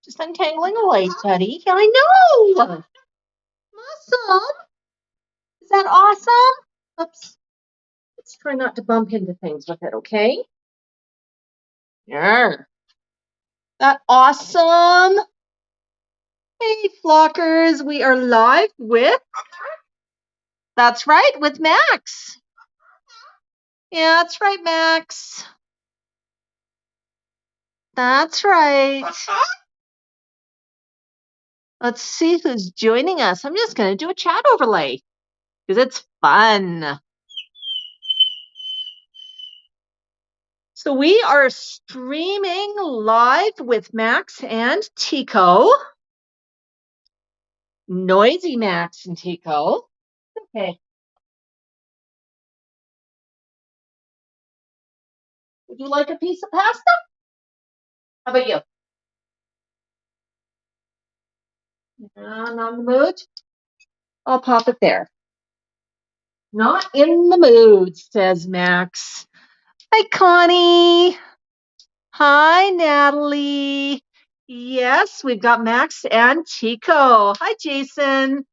Just untangling a light, buddy. I know. Awesome. Is that awesome? Oops. Let's try not to bump into things with it, okay? Yeah. That awesome. Hey, flockers. We are live with, that's right, with Max. Yeah, that's right, Max. That's right. Let's see who's joining us. I'm just going to do a chat overlay because it's fun. So we are streaming live with Max and Tycho. Noisy Max and Tycho. Okay. Would you like a piece of pasta? How about you? Not in the mood? I'll pop it there. Not in the mood, says Max. Hi, Connie. Hi, Natalie. Yes, we've got Max and Tycho. Hi, Jason.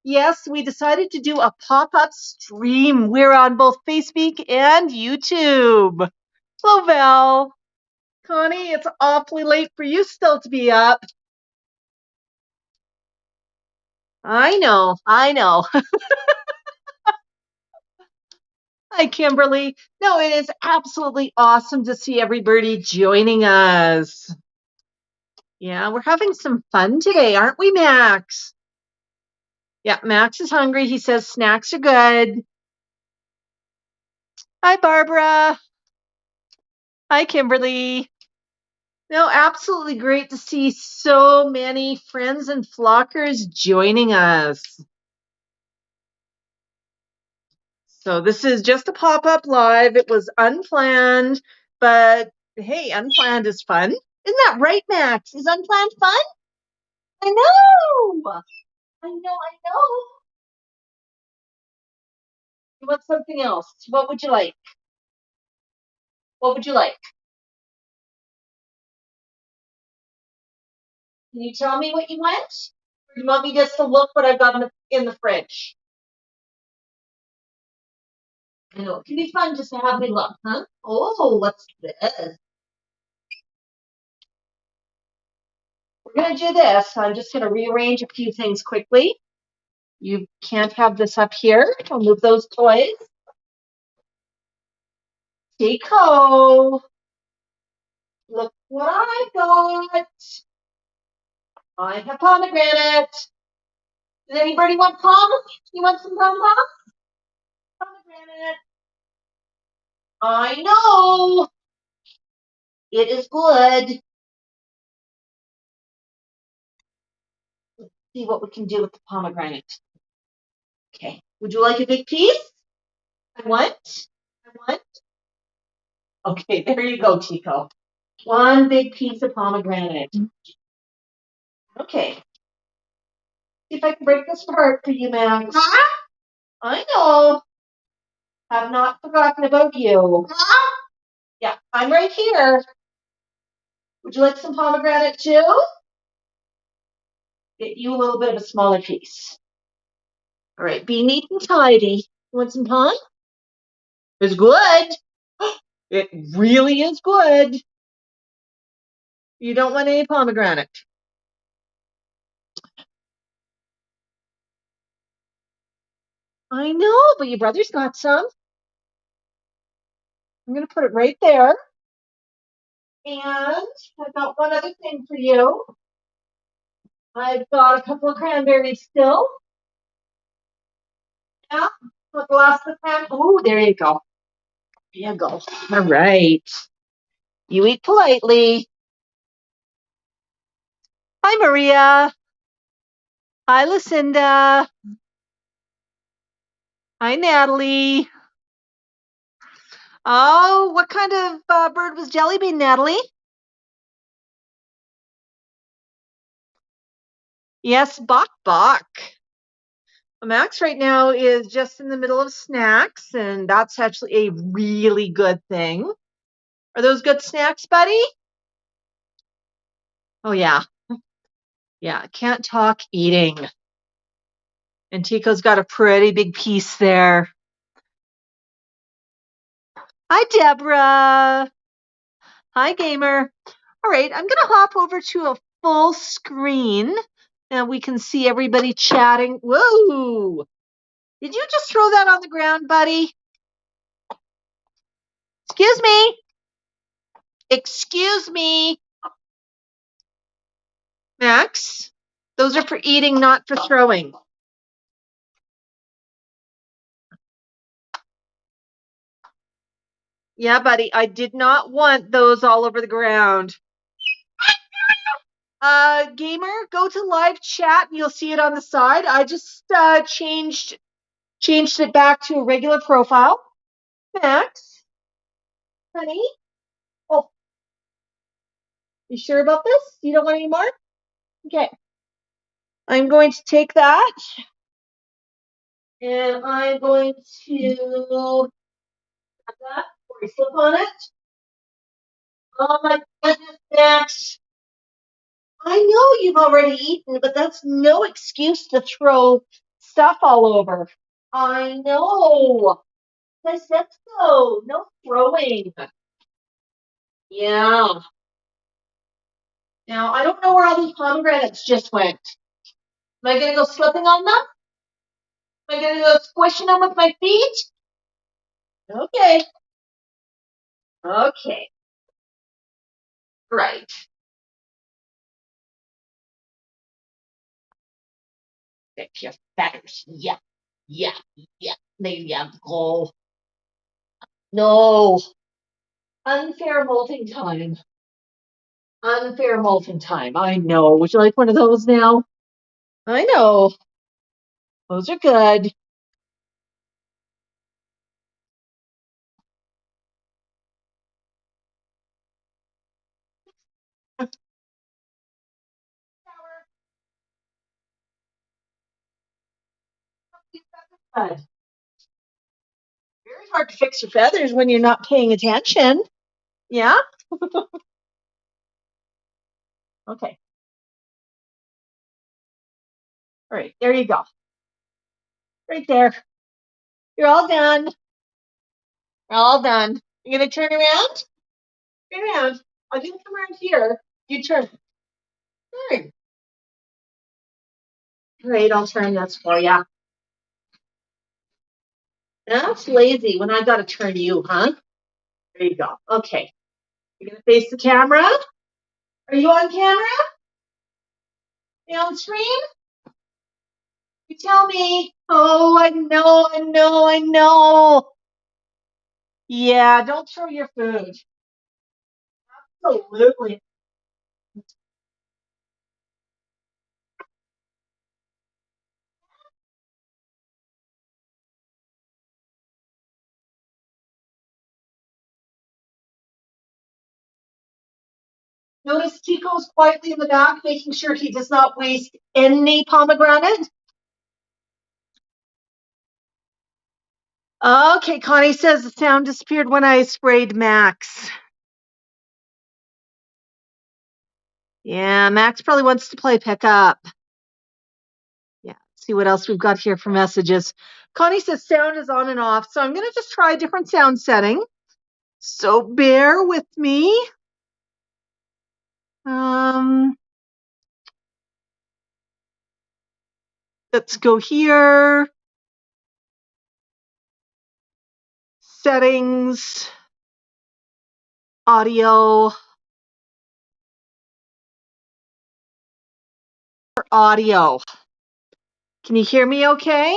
Yes, we decided to do a pop-up stream. We're on both FaceBeak and YouTube. Hello, Val. Connie, it's awfully late for you still to be up. I know. Hi, Kimberly. No, it is absolutely awesome to see everybody joining us. Yeah, we're having some fun today, aren't we, Max? Yeah, Max is hungry. He says snacks are good. Hi, Barbara. Hi, Kimberly. No, absolutely great to see so many friends and flockers joining us. So this is just a pop-up live. It was unplanned, but hey, unplanned is fun. Isn't that right, Max? Is unplanned fun? I know. I know. You want something else? What would you like? What would you like? Can you tell me what you want? Or do you want me just to look what I've got in the fridge? I know, it can be fun just to have me look, huh? Oh, what's this? We're going to do this. I'm just going to rearrange a few things quickly. You can't have this up here. I'll move those toys. Tico, look what I got. I have pomegranate. Does anybody want pom? You want some pom? Pomegranate. I know. It is good. Let's see what we can do with the pomegranate. Okay. Would you like a big piece? I want. Okay, there you go, Tico. One big piece of pomegranate. Okay. See if I can break this apart for you, Max. I know. Have not forgotten about you. Yeah, I'm right here. Would you like some pomegranate too? Get you a little bit of a smaller piece. All right, be neat and tidy. Want some pom? It's good. It really is good. You don't want any pomegranate. I know, but your brother's got some. I'm going to put it right there. And I've got one other thing for you. I've got a couple of cranberries still. Yeah, put the last of the cran. Oh, there you go. There you go. All right. You eat politely. Hi, Maria. Hi, Lucinda. Hi, Natalie. Oh, what kind of bird was Jelly Bean, Natalie? Yes, Bok Bok. Max right now is just in the middle of snacks, and that's actually a really good thing. Are those good snacks, buddy? Oh, yeah. Yeah, can't talk eating. And Tico's got a pretty big piece there. Hi, Deborah. Hi, Gamer. All right, I'm going to hop over to a full screen and we can see everybody chatting. Whoa! Did you just throw that on the ground, buddy? Excuse me. Excuse me. Max, those are for eating, not for throwing. Yeah, buddy, I did not want those all over the ground. Gamer, go to live chat and you'll see it on the side. I just changed it back to a regular profile. Max, honey, oh, you sure about this? You don't want any more? Okay. I'm going to take that and I'm going to have that before you slip on it. Oh my goodness, Max. I know you've already eaten, but that's no excuse to throw stuff all over. I know. I said so. No throwing. Yeah. Now, I don't know where all these pomegranates just went. Am I going to go slipping on them? Am I going to go squishing them with my feet? Okay. Okay. Right. Pick your feathers. Yeah. Yeah. Yeah. There you go. No. Unfair molting time. Unfair molting time. I know. Would you like one of those now? I know. Those are good. Good. Very hard to fix your feathers when you're not paying attention. Yeah? Okay. All right. There you go. Right there. You're all done. You're all done. You're going to turn around? Turn around. I'll just come around here. You turn. Turn. Great. I'll turn this for you. That's lazy when I got to turn you, huh? There you go. Okay. You're going to face the camera. Are you on camera? Are you on screen? You tell me. Oh, I know, I know, I know. Yeah, don't throw your food. Absolutely. Notice Tico's quietly in the back, making sure he does not waste any pomegranate. Okay, Connie says the sound disappeared when I sprayed Max. Yeah, Max probably wants to play pickup. Yeah, see what else we've got here for messages. Connie says sound is on and off, so I'm going to just try a different sound setting. So bear with me. Let's go here. Settings. Audio. Audio. Can you hear me okay?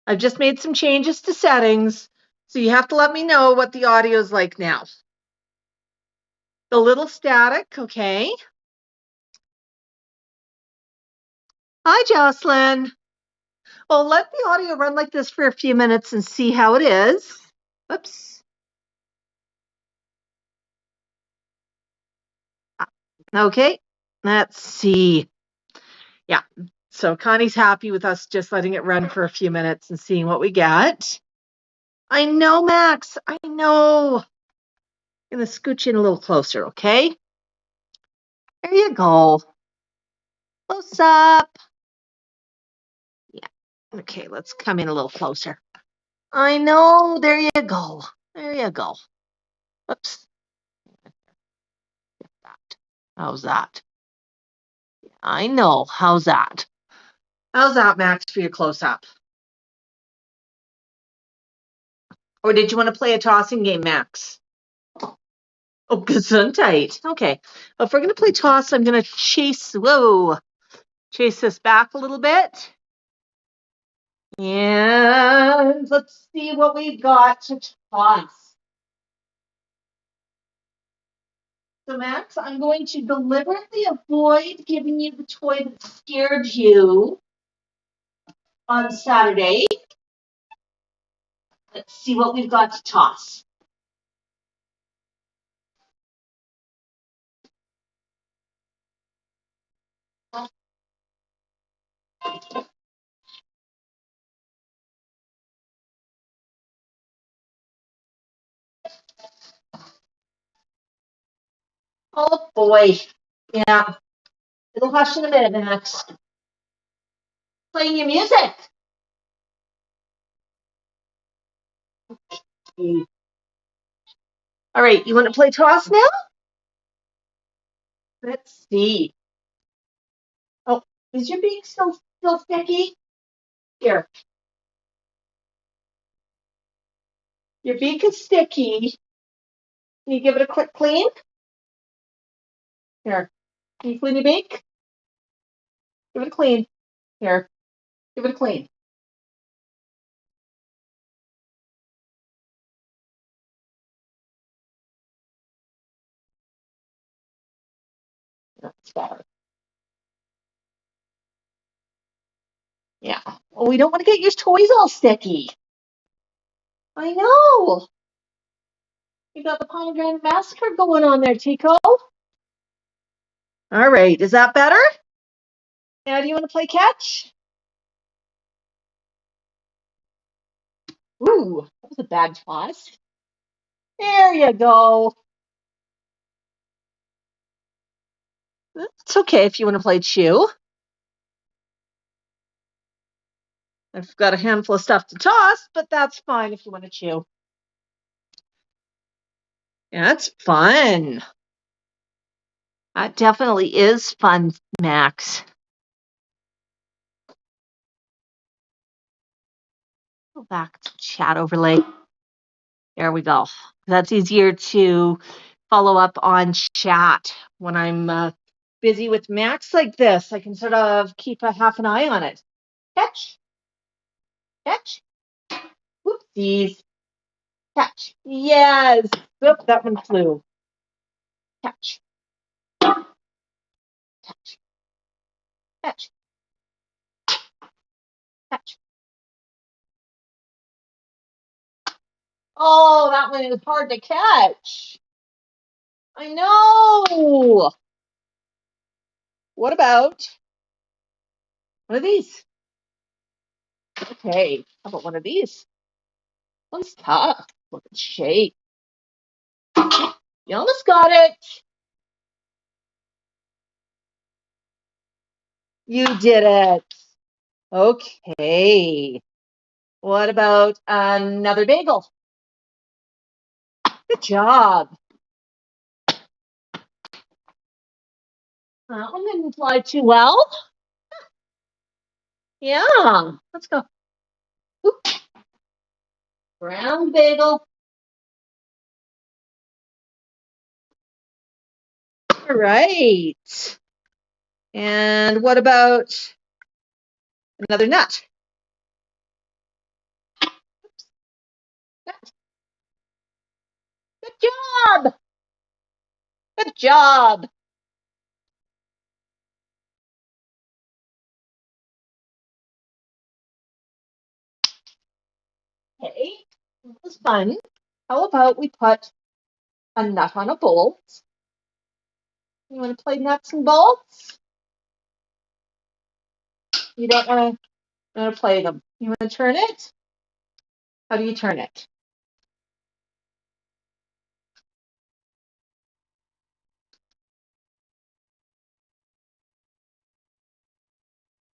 I've just made some changes to settings, so you have to let me know what the audio is like now. A little static, okay. Hi, Jocelyn. Well, let the audio run like this for a few minutes and see how it is. Oops. Okay, let's see. Yeah, so Connie's happy with us just letting it run for a few minutes and seeing what we get. I know, Max, I know. I'm gonna scooch in a little closer, okay? There you go. Close up. Yeah. Okay, let's come in a little closer. I know. There you go. There you go. Oops. How's that? I know. How's that? How's that, Max, for your close up? Or did you want to play a tossing game, Max? Oh, gesundheit. Okay. Well, if we're going to play toss, I'm going to chase this back a little bit. And let's see what we've got to toss. So, Max, I'm going to deliberately avoid giving you the toy that scared you on Saturday. Let's see what we've got to toss. Oh, boy. Yeah. It'll hush in a minute, Max. Playing your music. All right, you want to play toss now? Let's see. Oh, is your beak still sticky? Here. Your beak is sticky. Can you give it a quick clean? Here. Can you clean your beak? Give it a clean. Here. Give it a clean. That's better. Yeah. Well, we don't want to get your toys all sticky. I know. You got the pomegranate massacre going on there, Tico. All right. Is that better? Now, do you want to play catch? Ooh, that was a bad toss. There you go. It's okay if you want to play chew. I've got a handful of stuff to toss, but that's fine if you want to chew. Yeah, it's fun. That definitely is fun, Max. Go back to chat overlay. There we go. That's easier to follow up on chat when I'm busy with Max like this. I can sort of keep a half an eye on it. Catch. Catch. Whoopsies. Catch. Yes. Oop, that one flew. Catch. Catch. Catch. Catch. Oh, that one is hard to catch. I know. What about one of these? Okay. How about one of these? One's tough. Look at the shape. You almost got it. You did it. Okay. What about another bagel? Good job. That one didn't fly too well. Yeah. Let's go. Oop. Round bagel. All right. And what about another nut? Good job. Good job. Okay. That was fun. How about we put a nut on a bolt? You want to play nuts and bolts? You don't want to play them. You want to turn it? How do you turn it?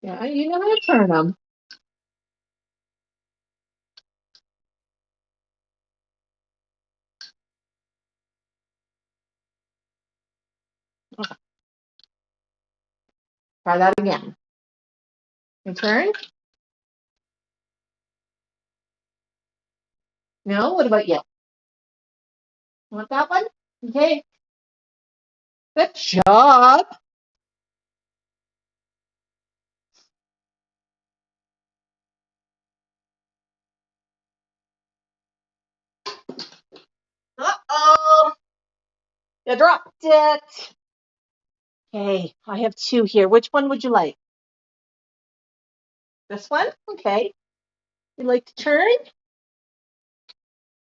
Yeah, you know how to turn them. Okay. Try that again. You turn? No? What about you? Want that one? Okay. Good job. Uh-oh. You dropped it. Okay, I have two here. Which one would you like? This one? Okay. You like to turn?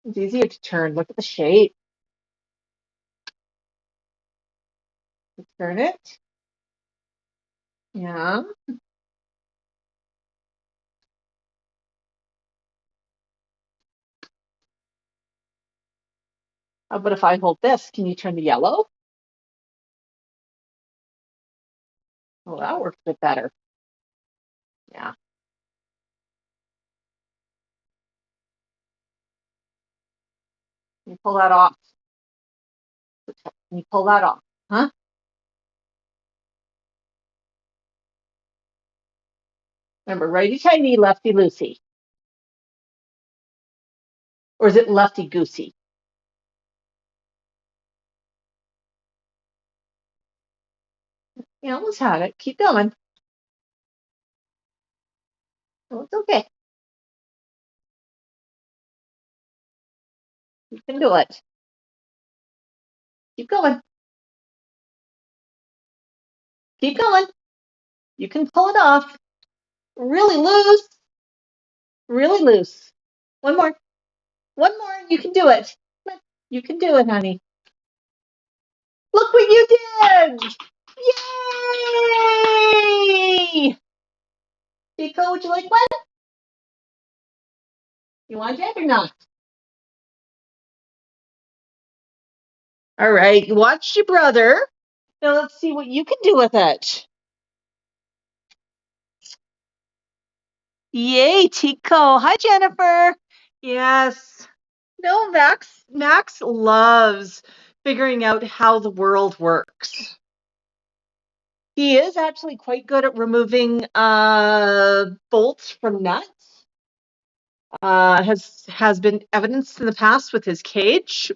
It's easier to turn. Look at the shape. Turn it. Yeah. How about if I hold this? Can you turn the yellow? Oh, that works a bit better. Yeah. Can you pull that off? Can you pull that off? Huh? Remember, righty tighty, lefty loosey. Or is it lefty goosey? You almost had it. Keep going. Oh, it's okay. You can do it. Keep going. Keep going. You can pull it off. Really loose. Really loose. One more. One more. You can do it. You can do it, honey. Look what you did! Yay! Pico, would you like one? You want it or not? All right, watch your brother. Now let's see what you can do with it. Yay, Tico. Hi, Jennifer. Yes. No, Max loves figuring out how the world works. He is actually quite good at removing bolts from nuts. Has been evidenced in the past with his cage.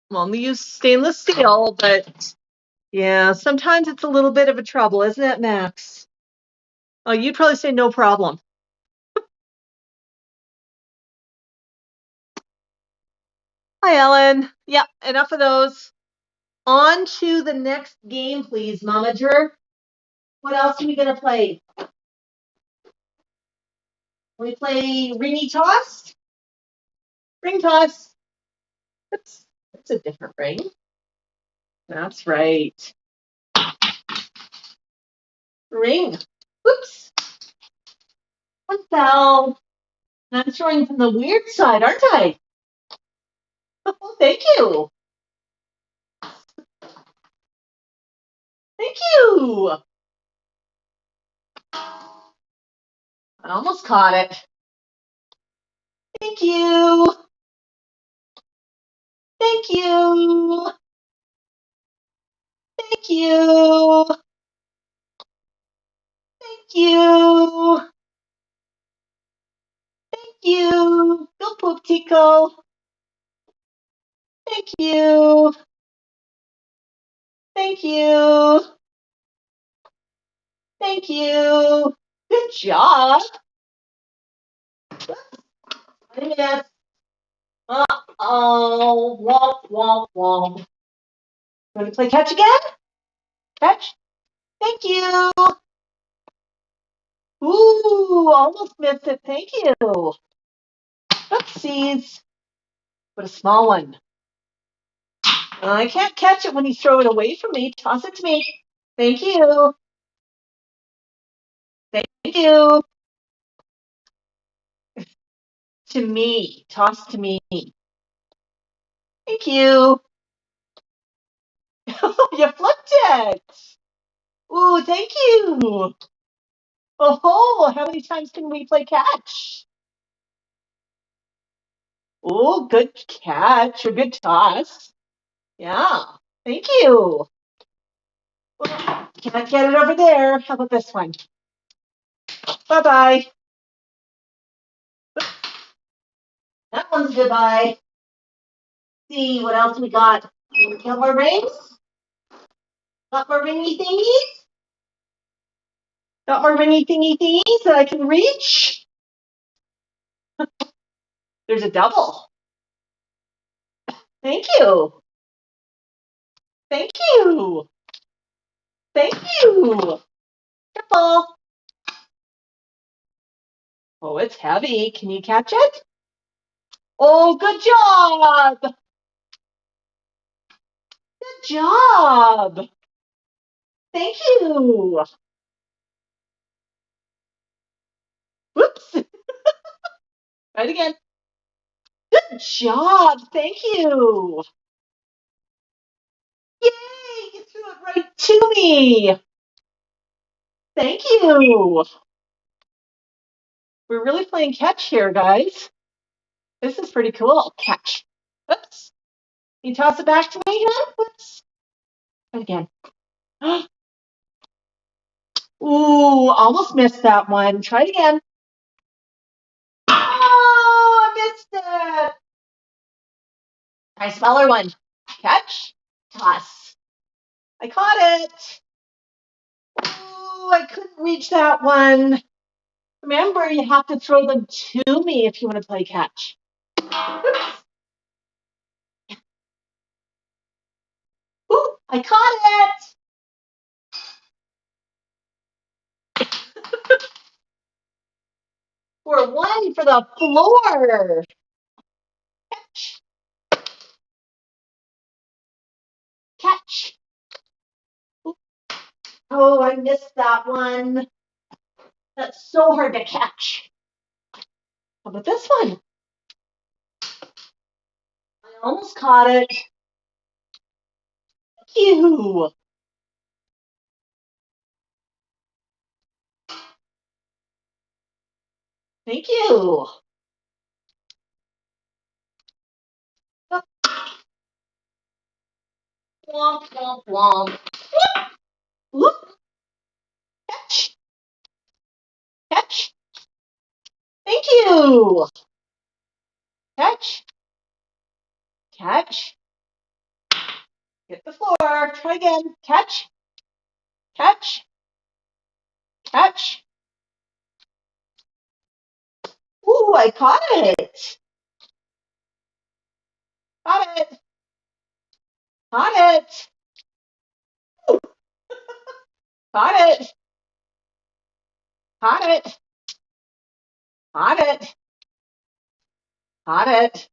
We'll only use stainless steel, but yeah, sometimes it's a little bit of a trouble, isn't it, Max? Oh, you'd probably say no problem. Hi, Ellen. Yep, enough of those. On to the next game, please, Momager. What else are we gonna play? We play ringy toss? Ring toss. That's a different ring. That's right. Ring. Oops. One fell. I'm throwing from the weird side, aren't I? Oh, thank you. Thank you. I almost caught it. Thank you. Thank you. Thank you. Thank you. Thank you. Go poop, Tico. Thank you. Thank you. Thank you. Good job. I missed. Uh-oh. Womp, womp, womp. Want to play catch again? Catch. Thank you. Ooh, almost missed it. Thank you. Oopsies. But a small one. I can't catch it when you throw it away from me. Toss it to me. Thank you. Thank you. To me. Toss to me. Thank you. You flipped it. Ooh, thank you. Oh, how many times can we play catch? Oh, good catch or good toss. Yeah, thank you. Well, can't get it over there. How about this one? Bye-bye. That one's goodbye. See what else we got. Got more rings? Got more ringy thingies? Got more ringy thingy thingies that I can reach? There's a double. Thank you. Thank you. Thank you. Careful. Oh, it's heavy. Can you catch it? Oh, good job. Good job. Thank you. Whoops. Try it again. Good job. Thank you. Yay, you threw it right to me. Thank you. We're really playing catch here, guys. This is pretty cool. Catch. Oops. Can you toss it back to me again? Whoops. Try it again. Ooh, almost missed that one. Try it again. Oh, I missed it. Try a smaller one. Catch. Toss. I caught it. Ooh, I couldn't reach that one. Remember, you have to throw them to me if you want to play catch. Oops. Ooh, I caught it. For one for the floor. Catch. Catch. Oh, I missed that one. That's so hard to catch. How about this one? I almost caught it. Thank you. Thank you. Womp, womp, womp. Whoop. Catch. Catch. Thank you. Catch. Catch. Hit the floor. Try again. Catch. Catch. Catch. Ooh, I caught it. Caught it. Caught it. Caught it. Caught it. Caught it. Caught it.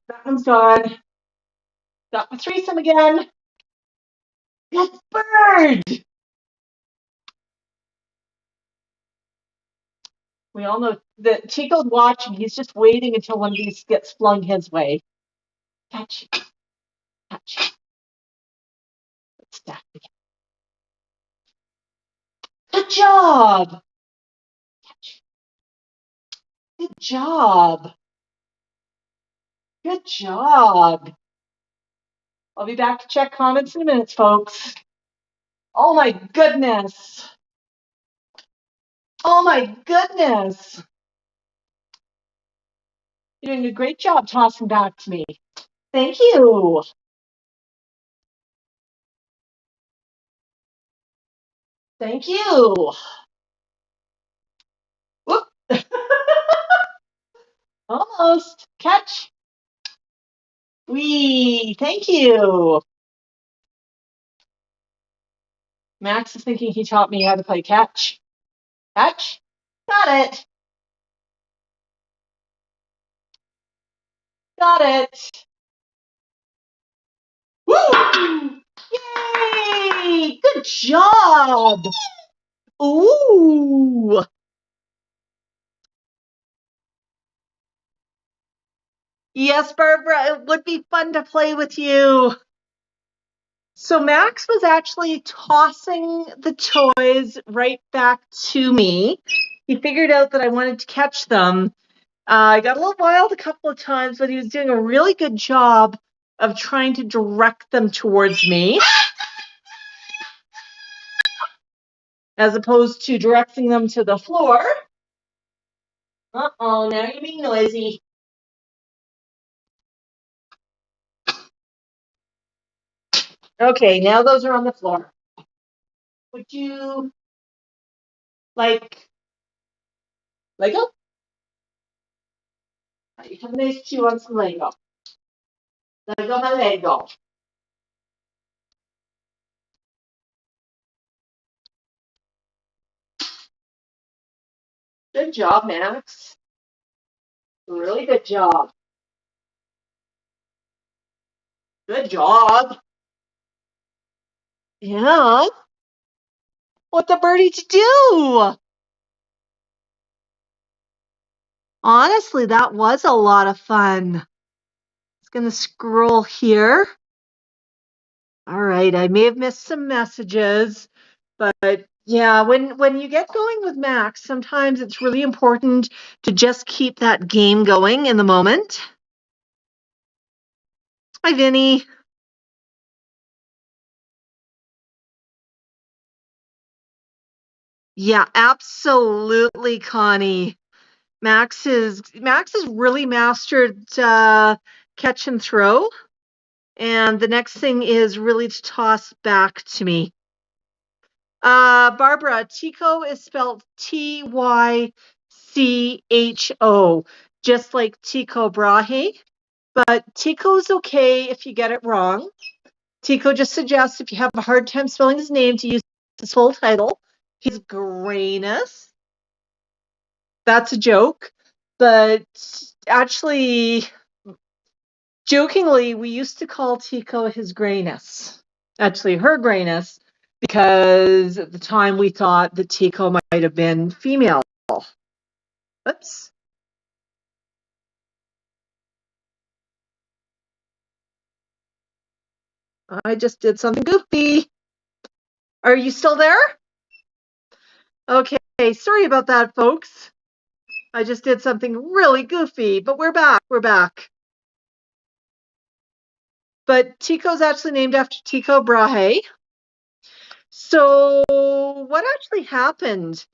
That one's gone. Got my threesome again. Good bird. We all know that Chico's watching. He's just waiting until one of these gets flung his way. Catch. Catch. Let's stack again. Good job. Catch. Good job. Good job. I'll be back to check comments in a minute, folks. Oh my goodness. Oh my goodness. You're doing a great job tossing back to me. Thank you. Thank you. Whoop. Almost. Catch. Wee. Thank you. Max is thinking he taught me how to play catch. Catch. Got it. Got it. Woo! Yay! Good job. Ooh. Yes, Barbara, it would be fun to play with you. So Max was actually tossing the toys right back to me. He figured out that I wanted to catch them. I got a little wild a couple of times, but he was doing a really good job of trying to direct them towards me, as opposed to directing them to the floor. Uh-oh, now you're being noisy. Okay, now those are on the floor. Would you like Lego? You have a nice chew on some Lego. Lego my Lego. Good job, Max. Really good job. Good job. Yeah. What the birdie to do? Honestly, that was a lot of fun. It's going to scroll here. All right, I may have missed some messages, but yeah, when you get going with Max, sometimes it's really important to just keep that game going in the moment. Hi, Vinny. Yeah, absolutely, Connie. Max has really mastered catch and throw, and the next thing is really to toss back to me. Barbara, Tycho is spelled Tycho, just like Tycho Brahe. But Tycho's okay if you get it wrong. Tycho just suggests if you have a hard time spelling his name to use his full title. His grayness. That's a joke. But actually, jokingly, we used to call Tycho his grayness. Actually, her grayness, because at the time we thought that Tycho might have been female. Oops. I just did something goofy. Are you still there? Okay, sorry about that, folks. I just did something really goofy, but we're back. We're back. But Tycho's actually named after Tycho Brahe. So what actually happened?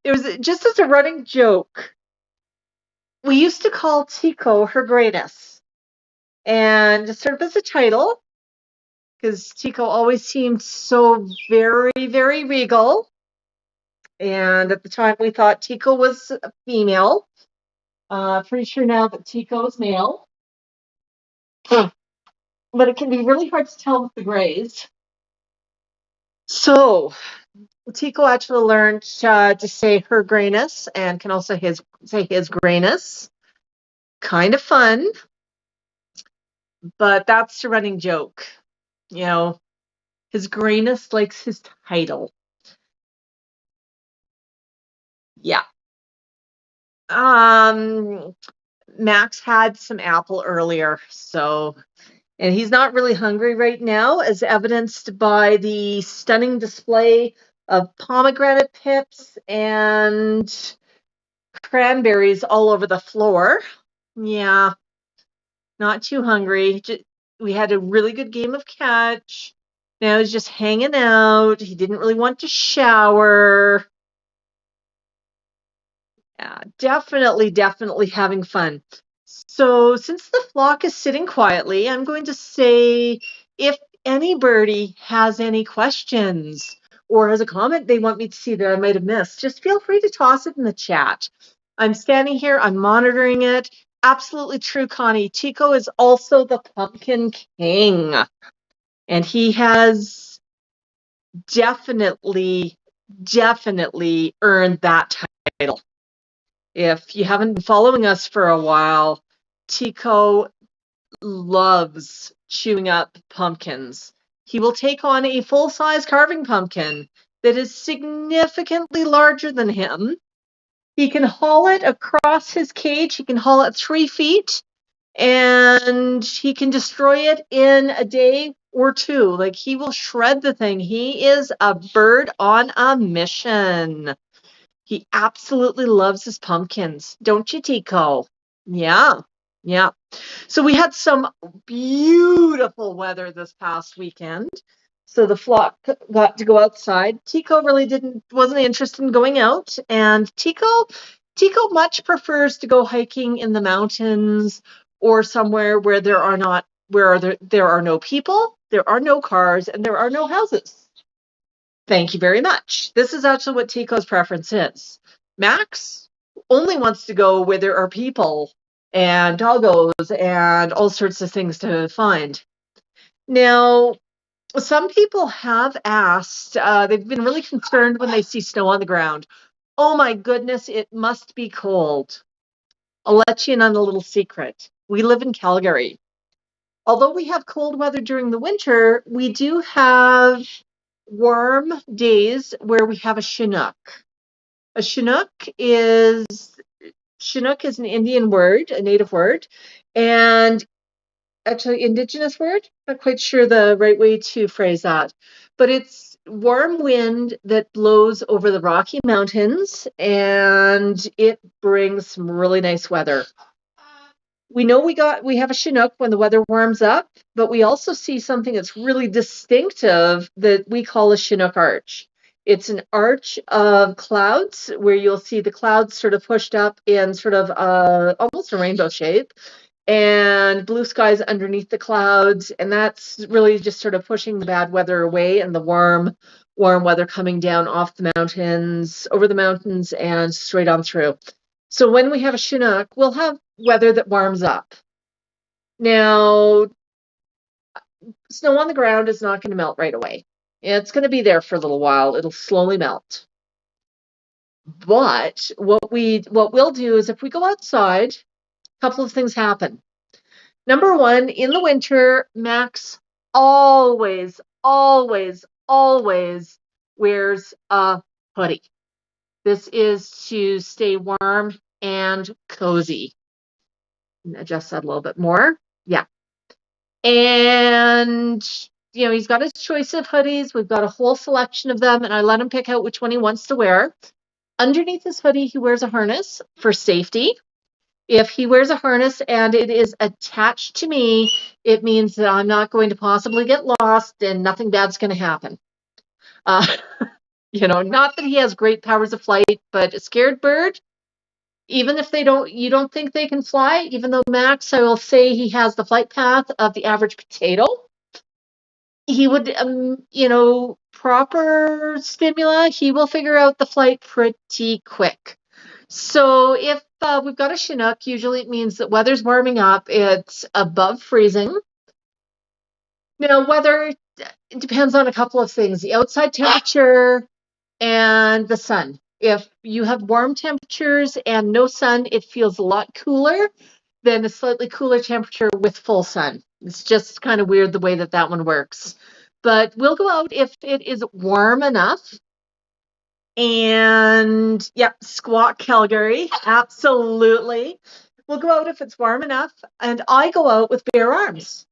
It was just as a running joke. We used to call Tycho her greatness. And just sort of as a title, because Tycho always seemed so very, very regal. And at the time we thought Tycho was a female. Pretty sure now that Tycho is male. But it can be really hard to tell with the grays. So Tycho actually learned to say her grayness and can also say his grayness. Kind of fun, but that's the running joke. You know, his grayness likes his title. Yeah. Max had some apple earlier, and he's not really hungry right now, as evidenced by the stunning display of pomegranate pips and cranberries all over the floor. Yeah, not too hungry. We had a really good game of catch. Now he's just hanging out. He didn't really want to shower. Yeah, definitely having fun. So since the flock is sitting quietly, I'm going to say if anybody has any questions or has a comment they want me to see that I might have missed, just feel free to toss it in the chat. I'm standing here, I'm monitoring it. Absolutely true, Connie. Tycho is also the Pumpkin King, and he has definitely earned that title. If you haven't been following us for a while, Tycho loves chewing up pumpkins. He will take on a full-size carving pumpkin that is significantly larger than him. He can haul it across his cage. He can haul it 3 feet, and he can destroy it in a day or two. Like, he will shred the thing. He is a bird on a mission. He absolutely loves his pumpkins. Don't you, Tico? Yeah. Yeah. So we had some beautiful weather this past weekend. So the flock got to go outside. Tico really wasn't interested in going out. And Tico much prefers to go hiking in the mountains or somewhere where there are no people, there are no cars, and there are no houses. Thank you very much. This is actually what Tico's preference is. Max only wants to go where there are people and doggos and all sorts of things to find. Now, some people have asked, they've been really concerned when they see snow on the ground. Oh my goodness, it must be cold. I'll let you in on a little secret. We live in Calgary. Although we have cold weather during the winter, we do have warm days where we have a Chinook. A Chinook is an Indian word, a native word, and actually indigenous word. Not quite sure the right way to phrase that, but it's warm wind that blows over the Rocky Mountains, and it brings some really nice weather. We know we have a Chinook when the weather warms up, but we also see something that's really distinctive that we call a Chinook arch. It's an arch of clouds where you'll see the clouds sort of pushed up in sort of almost a rainbow shape, and blue skies underneath the clouds, and that's really just sort of pushing the bad weather away and the warm weather coming down off the mountains, over the mountains, and straight on through. So when we have a Chinook, we'll have weather that warms up. Now, snow on the ground is not going to melt right away. It's going to be there for a little while. It'll slowly melt. But what we'll do is if we go outside, a couple of things happen. Number one, in the winter, Max always, always, always wears a hoodie. This is to stay warm and cozy. Adjust that a little bit more. Yeah. And, he's got his choice of hoodies. We've got a whole selection of them, and I let him pick out which one he wants to wear. Underneath his hoodie, he wears a harness for safety. If he wears a harness and it is attached to me, it means that I'm not going to possibly get lost and nothing bad's going to happen. Uh, not that he has great powers of flight, but a scared bird, even if you don't think they can fly, even though Max, I will say he has the flight path of the average potato, he would, proper stimuli, he will figure out the flight pretty quick. So if we've got a Chinook, usually it means that weather's warming up. It's above freezing. Now, weather, it depends on a couple of things. The outside temperature and the sun. If you have warm temperatures and no sun, it feels a lot cooler than a slightly cooler temperature with full sun. It's just kind of weird the way that one works. But we'll go out if it is warm enough. And yep, squawk Calgary, absolutely. We'll go out if it's warm enough, and I go out with bare arms.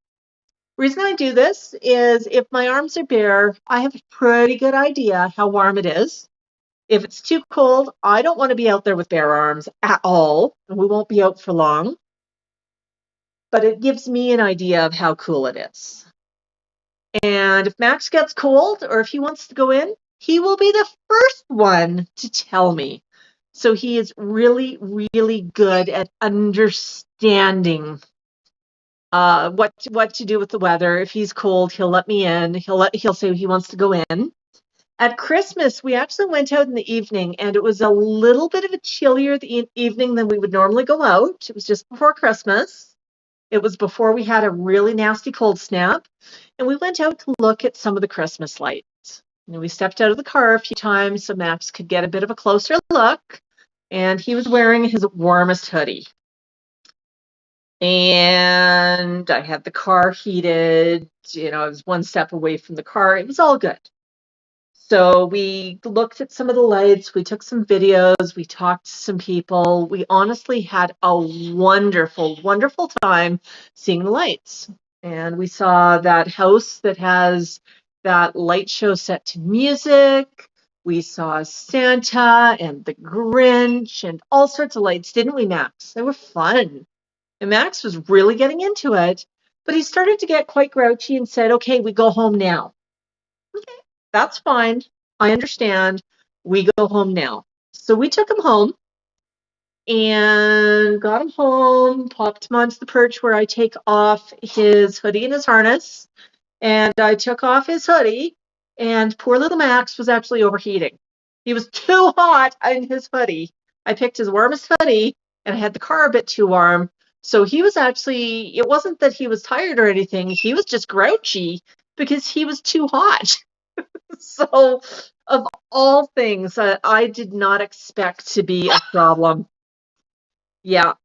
Reason I do this is if my arms are bare, I have a pretty good idea how warm it is. If it's too cold, I don't want to be out there with bare arms at all, and we won't be out for long. But it gives me an idea of how cool it is. And if Max gets cold or if he wants to go in, he will be the first one to tell me. So he is really, really good at understanding what to do with the weather. If he's cold, he'll let me in. He'll say he wants to go in. At Christmas, we actually went out in the evening, and it was a little bit of a chillier evening than we would normally go out. It was just before Christmas. It was before we had a really nasty cold snap, and we went out to look at some of the Christmas lights. And we stepped out of the car a few times so Max could get a bit of a closer look, and he was wearing his warmest hoodie. And I had the car heated, I was one step away from the car. It was all good. So we looked at some of the lights, we took some videos, we talked to some people. We honestly had a wonderful, wonderful time seeing the lights. And we saw that house that has that light show set to music. We saw Santa and the Grinch and all sorts of lights, didn't we, Max? They were fun. And Max was really getting into it, but he started to get quite grouchy and said, okay, we go home now. Okay, that's fine. I understand. We go home now. So we took him home and got him home, popped him onto the perch where I take off his hoodie and his harness. And I took off his hoodie, and poor little Max was actually overheating. He was too hot in his hoodie. I picked his warmest hoodie, and I had the car a bit too warm. So he was actually, it wasn't that he was tired or anything. He was just grouchy because he was too hot. So, of all things, I did not expect to be a problem. Yeah,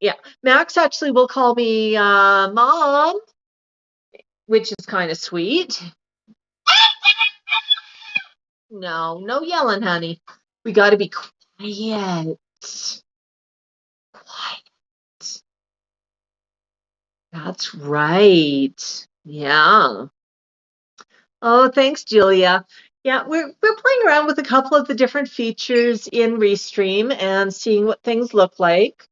yeah. Max actually will call me mom, which is kind of sweet. No, no yelling, honey. We got to be quiet. Quiet. That's right. Yeah. Oh, thanks, Julia. Yeah, we're playing around with a couple of the different features in Restream and seeing what things look like.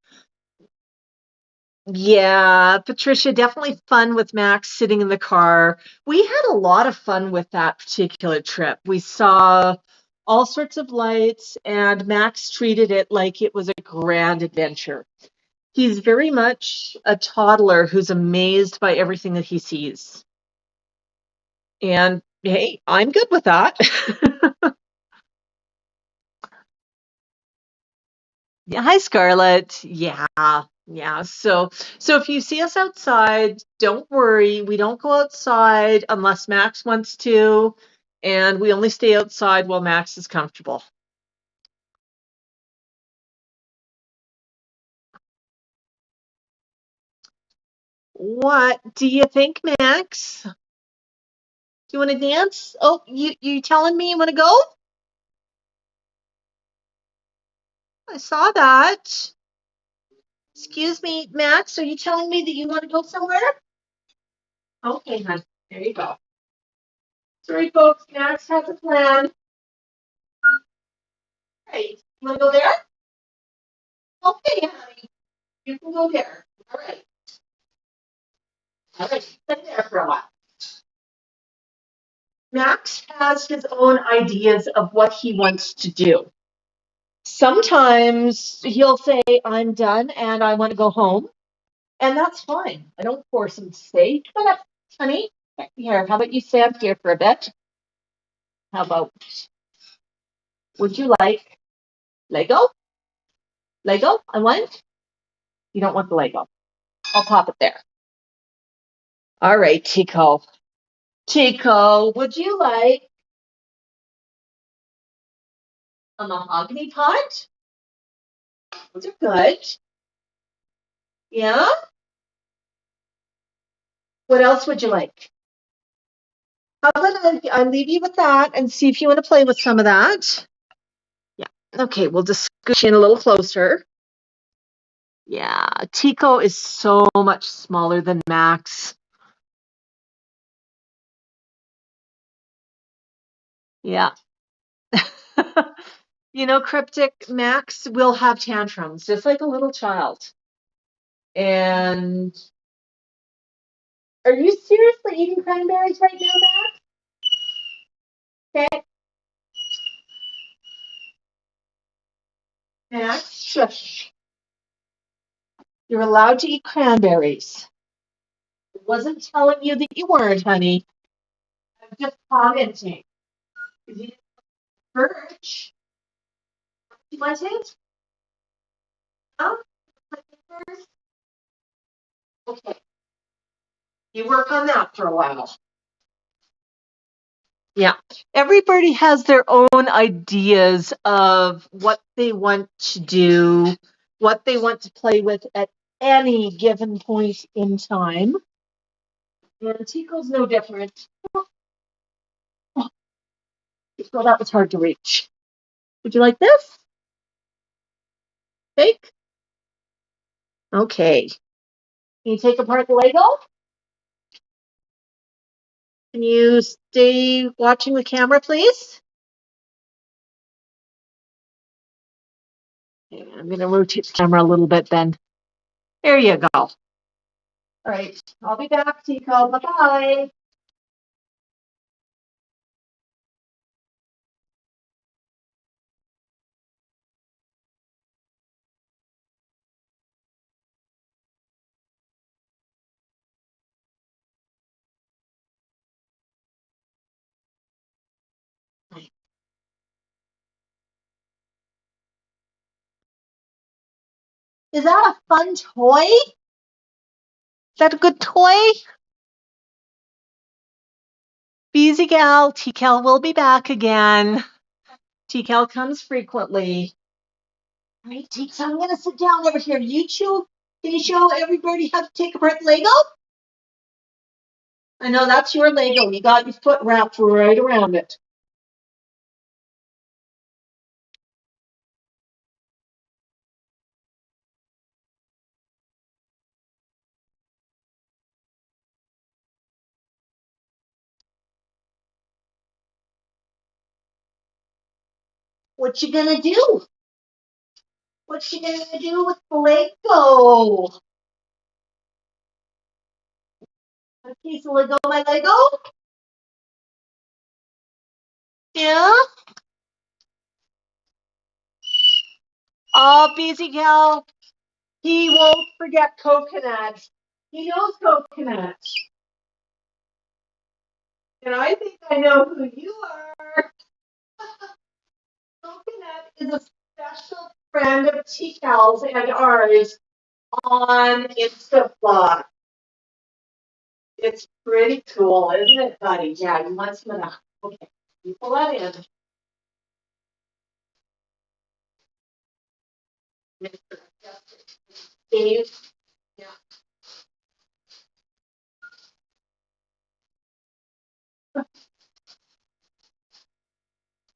Yeah, Patricia, definitely fun with Max sitting in the car. We had a lot of fun with that particular trip. We saw all sorts of lights, and Max treated it like it was a grand adventure. He's very much a toddler who's amazed by everything that he sees. And hey, I'm good with that. Yeah, hi, Scarlett. Yeah, yeah. So if you see us outside, don't worry. We don't go outside unless Max wants to, and we only stay outside while Max is comfortable. What do you think, Max? Do you want to dance? Oh, you telling me you want to go? I saw that. Excuse me, Max. Are you telling me that you want to go somewhere? Okay, hon. There you go. Sorry, folks. Max has a plan. Right. You want to go there? Okay, honey. You can go there. All right. All right. Sit there for a while. Max has his own ideas of what he wants to do. Sometimes he'll say, I'm done and I want to go home. And that's fine. I don't force him to stay. Come on up, honey. Here, how about you stay up here for a bit? How about, would you like Lego? Lego? I want? You don't want the Lego. I'll pop it there. All right, Tico. Tico, would you like a mahogany pot? Those are good. Yeah? What else would you like? How about I leave you with that and see if you want to play with some of that? Yeah. Okay, we'll just scooch in a little closer. Yeah, Tico is so much smaller than Max. Yeah. You know, Cryptic, Max will have tantrums just like a little child. And are you seriously eating cranberries right now, Max? Okay. Max, shush. You're allowed to eat cranberries. I wasn't telling you that you weren't, honey. I'm just commenting. If you didn't perch, you want it? Oh, okay. You work on that for a while. Yeah. Everybody has their own ideas of what they want to do, what they want to play with at any given point in time. And Tico's no different. Oh, well, that was hard to reach. Would you like this? Fake? Okay. Can you take apart the Lego? Can you stay watching the camera, please? Okay, I'm going to rotate the camera a little bit then. There you go. All right, I'll be back, Tico. Bye-bye. Is that a fun toy? Is that a good toy? Beezy Gal, TCal will be back again. TCal comes frequently. All right, TCal, I'm going to sit down over here. Can you show everybody how to take apart Lego? I know that's your Lego. You got your foot wrapped right around it. What you gonna do? What you gonna do with the Lego? A piece of Lego, my Lego? Yeah? Oh, Beezy Gal, he won't forget Coconut. He knows Coconut. And I think I know who you are. Coconut is a special friend of TCal's and ours on Instablog. It's pretty cool, isn't it, buddy? Yeah, you want some of that. Okay, you pull that in. Mr. Dave. Yeah.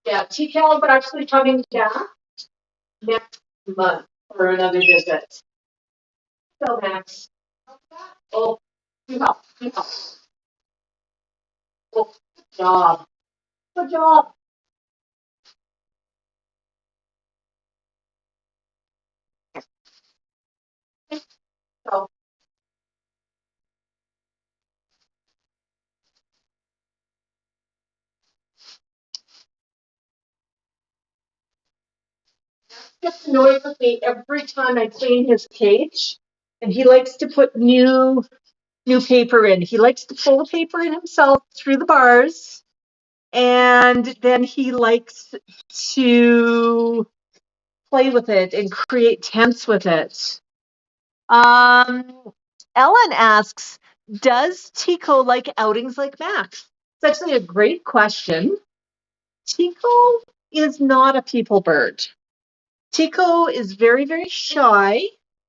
Yeah, TCal is actually coming back next month for another visit. So, Max. Oh, you help. You help. Oh, good job. Good job. So, gets annoyed with me every time I clean his cage, and he likes to put new paper in. He likes to pull the paper in himself through the bars, and then he likes to play with it and create tents with it. Ellen asks, does Tico like outings like Max? It's actually a great question. Tico is not a people bird. Tico is very, very shy.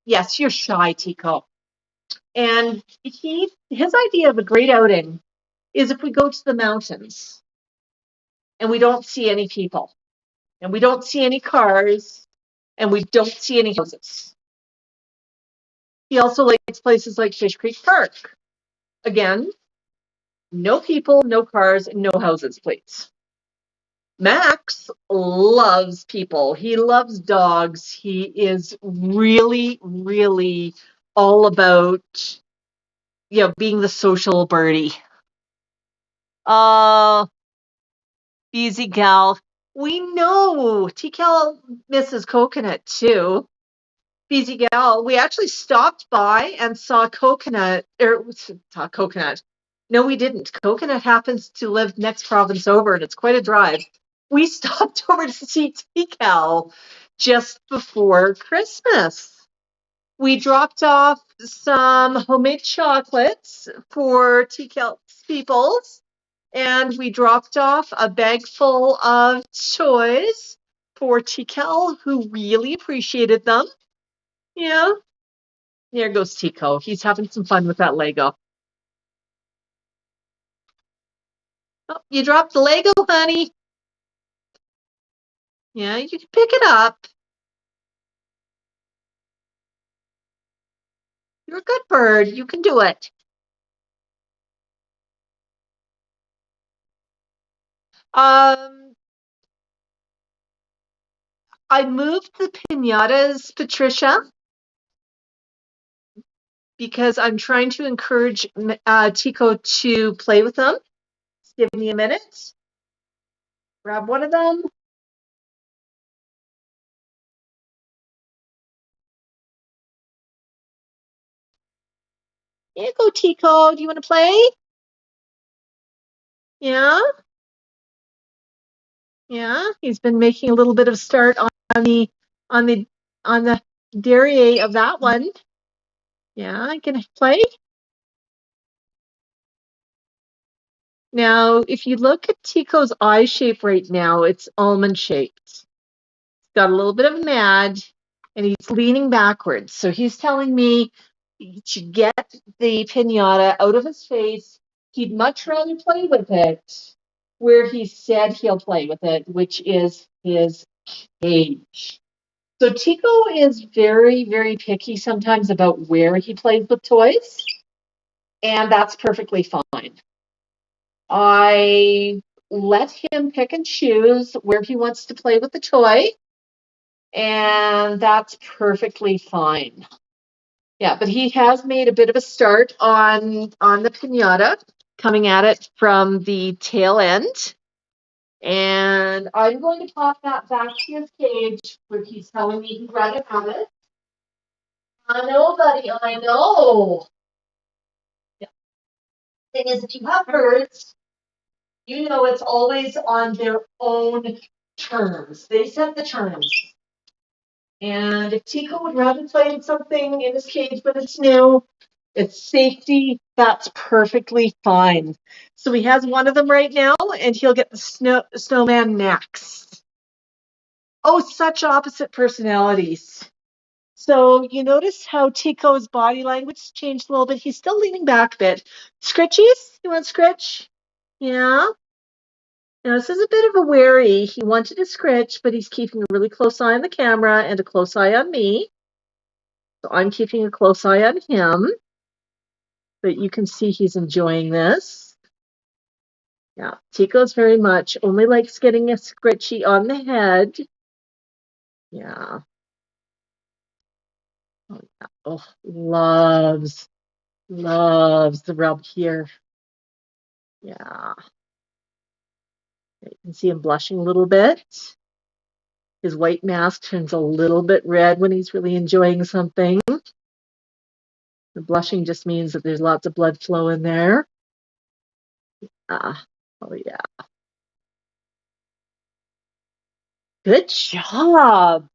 Yes, you're shy, Tico. And his idea of a great outing is if we go to the mountains and we don't see any people and we don't see any cars and we don't see any houses. He also likes places like Fish Creek Park. Again, no people, no cars, no houses, please. Max loves people. He loves dogs. He is really, really all about, being the social birdie. Uh, Easy gal. We know TCal misses Coconut too. Easy gal. We actually stopped by and saw Coconut, or saw Coconut. No, we didn't. Coconut happens to live next province over, and it's quite a drive. We stopped over to see TCal just before Christmas. We dropped off some homemade chocolates for TCal's peoples, and we dropped off a bag full of toys for TCal, who really appreciated them. Yeah. There goes Tico. He's having some fun with that Lego. Oh, you dropped the Lego, honey. Yeah, you can pick it up. You're a good bird. You can do it. I moved the pinatas, Patricia, because I'm trying to encourage Tico to play with them. Give me a minute. Grab one of them. Here you go, Tico. Do you want to play? Yeah. Yeah. He's been making a little bit of start the on the on the derriere of that one. Yeah, I can play. Now, if you look at Tico's eye shape right now, it's almond shaped. Got a little bit of mad, and he's leaning backwards. So he's telling me to get the pinata out of his face. He'd much rather play with it where he said he'll play with it, which is his cage. So Tico is very, very picky sometimes about where he plays with toys, and that's perfectly fine. I let him pick and choose where he wants to play with the toy, and that's perfectly fine. Yeah, but he has made a bit of a start on the pinata, coming at it from the tail end. And I'm going to pop that back to his cage where he's telling me he'd rather have it. I know, buddy, I know. Yeah. Thing is, if you have birds, you know it's always on their own terms. They set the terms. And if Tico would rather play with something in his cage when it's new, it's safety, that's perfectly fine. So he has one of them right now, and he'll get the snowman next. Oh, such opposite personalities. So you notice how Tico's body language changed a little bit. He's still leaning back a bit. Scritchies? You want scritch? Yeah. Now this is a bit of a wary. He wanted to scritch, but he's keeping a really close eye on the camera and a close eye on me. So I'm keeping a close eye on him. But you can see he's enjoying this. Yeah, Tico's very much only likes getting a scritchy on the head. Yeah. Oh, yeah. Oh, loves the rub here. Yeah. You can see him blushing a little bit. His white mask turns a little bit red when he's really enjoying something. The blushing just means that there's lots of blood flow in there. Ah, oh yeah. Good job.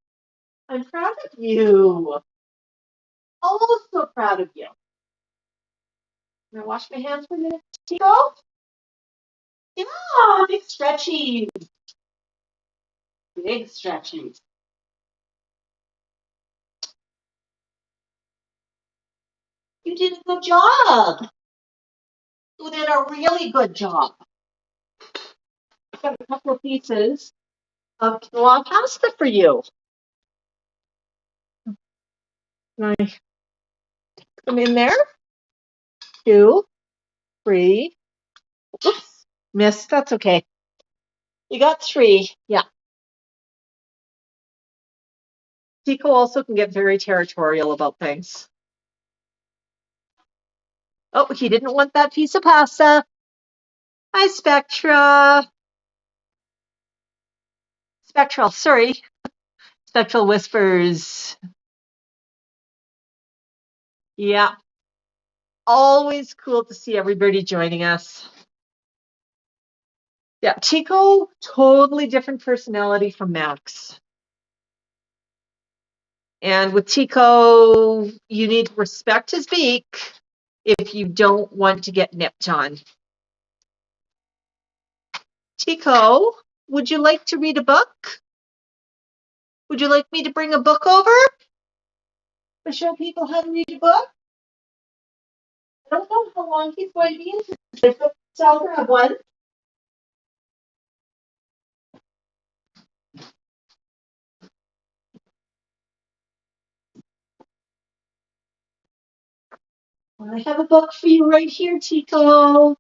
I'm proud of you. Oh, so proud of you. Can I wash my hands for a minute, Tico? Yeah, big stretchies. Big stretchies. You did a good job. You did a really good job. I've got a couple of pieces of quinoa pasta for you. Can I put them in there? 2, 3. Oops, missed. That's okay. You got 3. Yeah. Tico also can get very territorial about things. Oh, he didn't want that piece of pasta. Hi, Spectra. Spectral, sorry. Spectral whispers. Yeah. Always cool to see everybody joining us. Yeah, Tico, totally different personality from Max. And with Tico, you need to respect his beak if you don't want to get nipped on. Tico, would you like to read a book? Would you like me to bring a book over to show people how to read a book? I don't know how long he's going to be in. So I'll grab one. I have a book for you right here, Tico.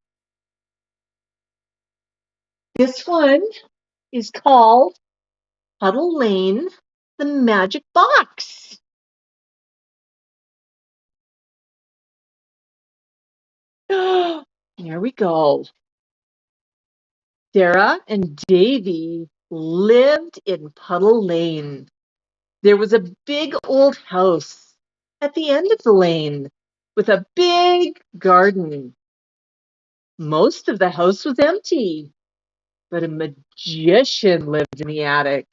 This one is called Puddle Lane, the Magic Box. Here we go. Sarah and Davy lived in Puddle Lane. There was a big old house at the end of the lane with a big garden. Most of the house was empty, but a magician lived in the attic.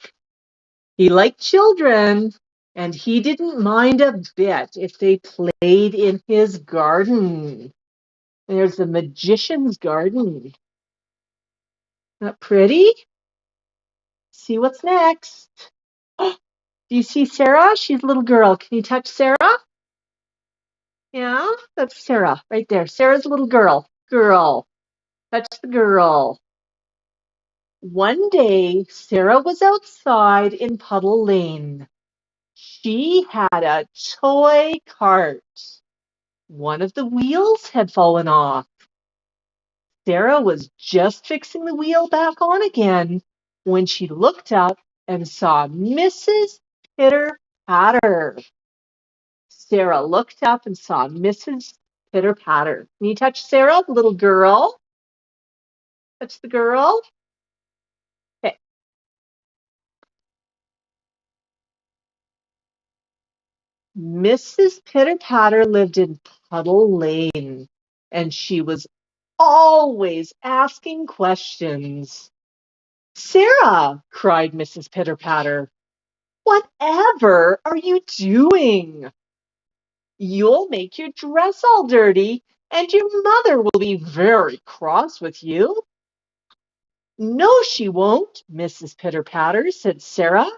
He liked children, and he didn't mind a bit if they played in his garden. There's the magician's garden. Not pretty? See what's next. Do you see Sarah? She's a little girl. Can you touch Sarah? Yeah, that's Sarah right there. Sarah's a little girl. Girl. Touch the girl. One day, Sarah was outside in Puddle Lane. She had a toy cart. One of the wheels had fallen off. Sarah was just fixing the wheel back on again when she looked up and saw Mrs. Pitter Patter. Sarah looked up and saw Mrs. Pitter Patter. Can you touch Sarah, the little girl? Touch the girl. Okay. Mrs. Pitter Patter lived in Puddle Lane, and she was always asking questions. Sarah, cried Mrs. Pitter Patter, whatever are you doing? You'll make your dress all dirty, and your mother will be very cross with you. No, she won't, Mrs. Pitter Patter, said Sarah.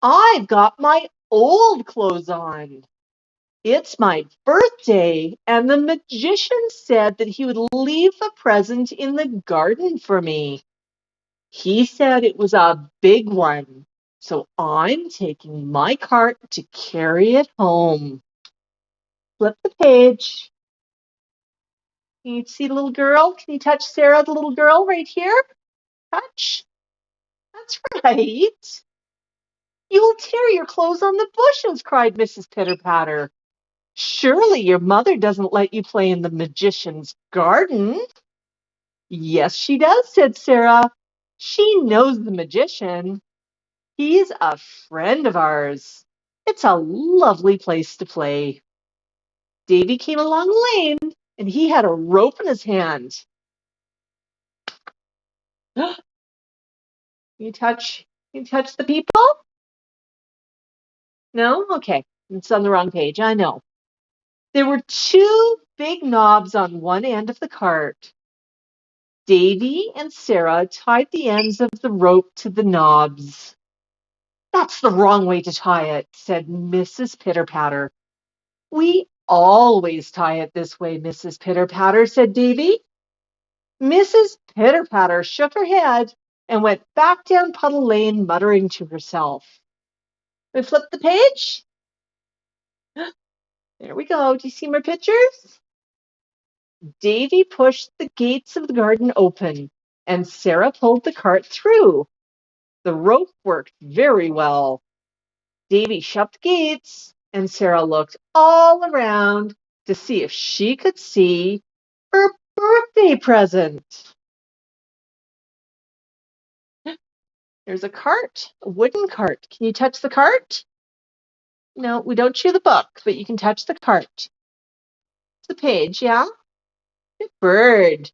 I've got my old clothes on. It's my birthday, and the magician said that he would leave a present in the garden for me. He said it was a big one, so I'm taking my cart to carry it home. Flip the page. Can you see the little girl? Can you touch Sarah, the little girl, right here? Touch. That's right. You'll tear your clothes on the bushes, cried Mrs. Pitter Patter. Surely your mother doesn't let you play in the magician's garden. Yes, she does, said Sarah. She knows the magician. He's a friend of ours. It's a lovely place to play. Davy came along the lane, and he had a rope in his hand. You touch the people? No? Okay. It's on the wrong page. I know. There were two big knobs on one end of the cart. Davy and Sarah tied the ends of the rope to the knobs. That's the wrong way to tie it, said Mrs. Pitter Patter. We always tie it this way, Mrs. Pitter Patter, said Davy. Mrs. Pitter Patter shook her head and went back down Puddle Lane, muttering to herself. We flip the page. There we go. Do you see my pictures? Davy pushed the gates of the garden open, and Sarah pulled the cart through. The rope worked very well. Davy shut the gates, and Sarah looked all around to see if she could see her birthday present. There's a cart, a wooden cart. Can you touch the cart? No, we don't chew the book, but you can touch the cart. It's the page, yeah? Good bird.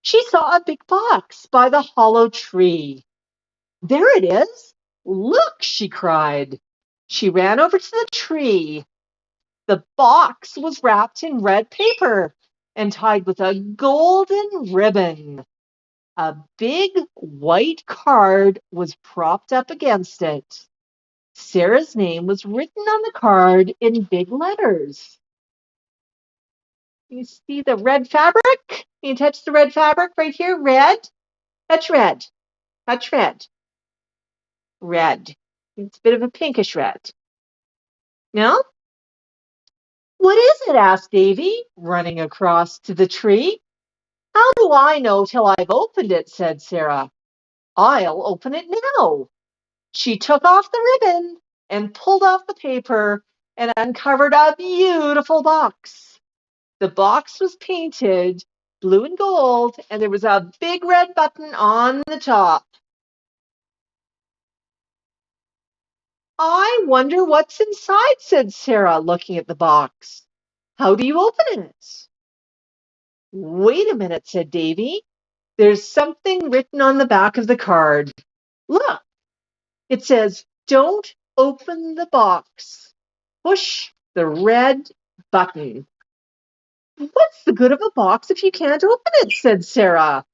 She saw a big box by the hollow tree. There it is. Look, she cried. She ran over to the tree. The box was wrapped in red paper and tied with a golden ribbon. A big white card was propped up against it. Sarah's name was written on the card in big letters. You see the red fabric? Can you touch the red fabric right here? Red? Touch red. Touch red. Red. It's a bit of a pinkish red. No? What is it? Asked Davy, running across to the tree. How do I know till I've opened it? Said Sarah. I'll open it now. She took off the ribbon and pulled off the paper and uncovered a beautiful box. The box was painted blue and gold, and there was a big red button on the top. I wonder what's inside, said Sarah, looking at the box. How do you open it? Wait a minute, said Davy. There's something written on the back of the card. Look, it says, don't open the box. Push the red button. What's the good of a box if you can't open it? Said Sarah.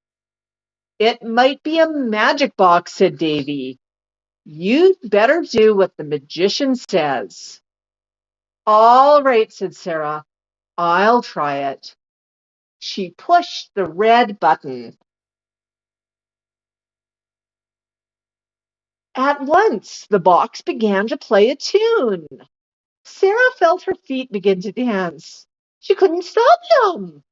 It might be a magic box, said Davy. You'd better do what the magician says. All right, said Sarah. I'll try it. She pushed the red button. At once, the box began to play a tune. Sarah felt her feet begin to dance. She couldn't stop them.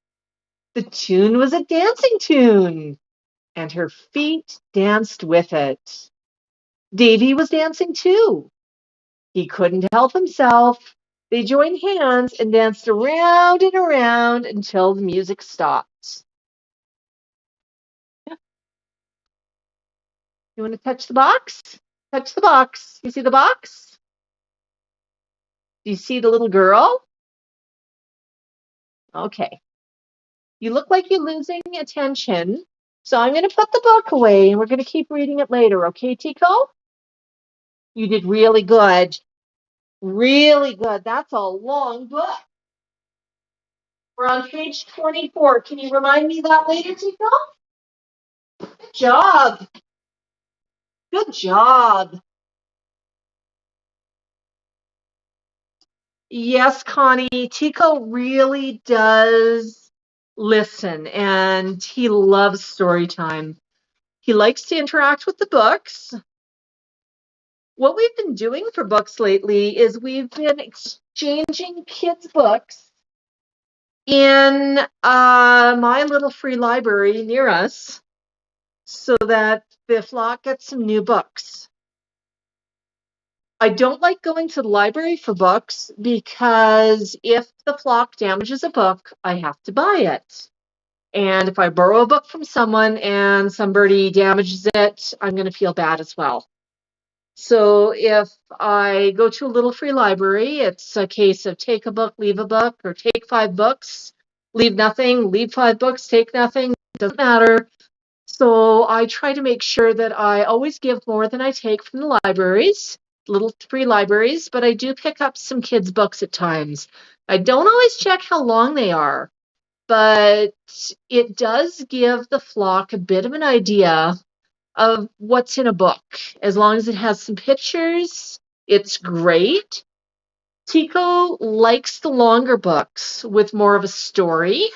The tune was a dancing tune, and her feet danced with it. Davy was dancing too. He couldn't help himself. They joined hands and danced around and around until the music stopped. You want to touch the box? Touch the box. You see the box? Do you see the little girl? Okay. You look like you're losing attention. So I'm going to put the book away and we're going to keep reading it later. Okay, Tico? You did really good. Really good. That's a long book. We're on page 24. Can you remind me that later, Tico? Good job. Good job. Yes, Connie, Tico really does listen and he loves story time. He likes to interact with the books. What we've been doing for books lately is we've been exchanging kids' books in my little free library near us so that the flock gets some new books. I don't like going to the library for books because if the flock damages a book, I have to buy it. And if I borrow a book from someone and somebody damages it, I'm going to feel bad as well. So if I go to a little free library, it's a case of take a book, leave a book, or take 5 books, leave nothing, leave 5 books, take nothing, doesn't matter. So I try to make sure that I always give more than I take from the libraries, little free libraries, but I do pick up some kids' books at times. I don't always check how long they are, but it does give the flock a bit of an idea of what's in a book. As long as it has some pictures, it's great. Tico likes the longer books with more of a story,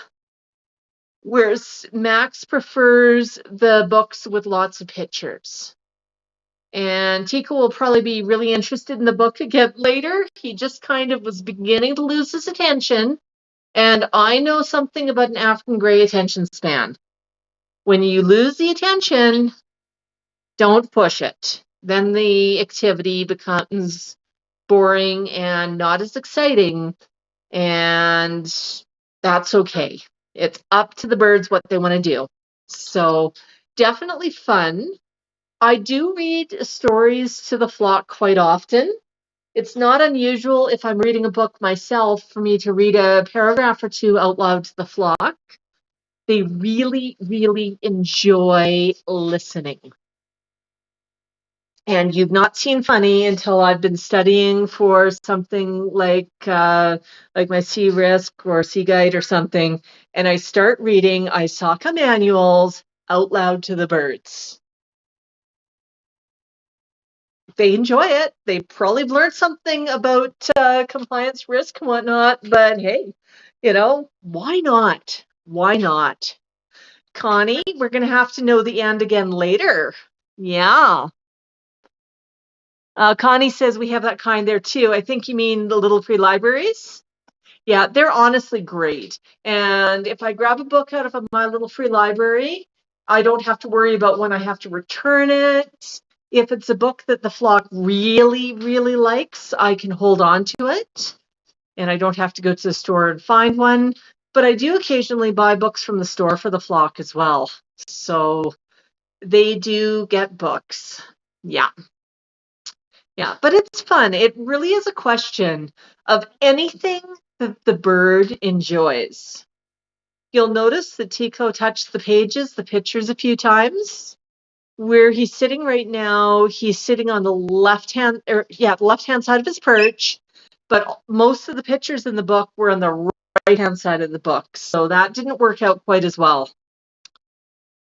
whereas Max prefers the books with lots of pictures. And Tico will probably be really interested in the book again later. He just kind of was beginning to lose his attention. And I know something about an African gray attention span. When you lose the attention, don't push it. Then the activity becomes boring and not as exciting. And that's okay. It's up to the birds what they want to do. So definitely fun. I do read stories to the flock quite often. It's not unusual if I'm reading a book myself for me to read a paragraph or two out loud to the flock. They really, really enjoy listening. And you've not seen funny until I've been studying for something like my sea risk or sea guide or something, and I start reading ISACA manuals out loud to the birds. They enjoy it. They probably learned something about compliance risk and whatnot, but hey, why not? Why not? Connie, we're going to have to know the end again later. Yeah. Connie says we have that kind there too. I think you mean the little free libraries. Yeah, they're honestly great. And if I grab a book out of my little free library, I don't have to worry about when I have to return it. If it's a book that the flock really, really likes, I can hold on to it and I don't have to go to the store and find one. But I do occasionally buy books from the store for the flock as well. So they do get books. Yeah. Yeah, but it's fun. It really is a question of anything that the bird enjoys. You'll notice that Tycho touched the pages, the pictures a few times. Where he's sitting right now, he's sitting on the left-hand side of his perch, but most of the pictures in the book were on the right-hand side of the book. So that didn't work out quite as well.